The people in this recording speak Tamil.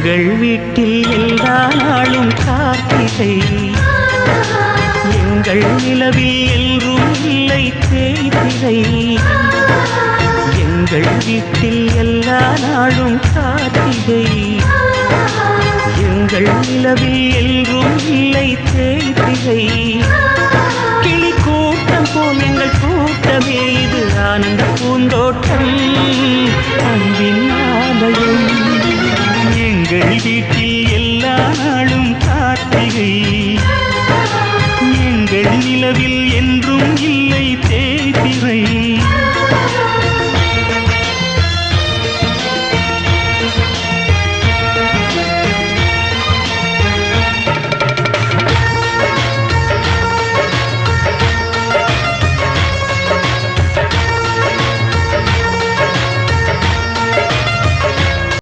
எங்கள் வீட்டில் எல்லா நாளும் கார்த்திகை, எங்கள் நிலவில் என்றும் இல்லை தேய்திரை. எங்கள் வீட்டில் எல்லா நாளும் கார்த்திகை, எங்கள் நிலவில்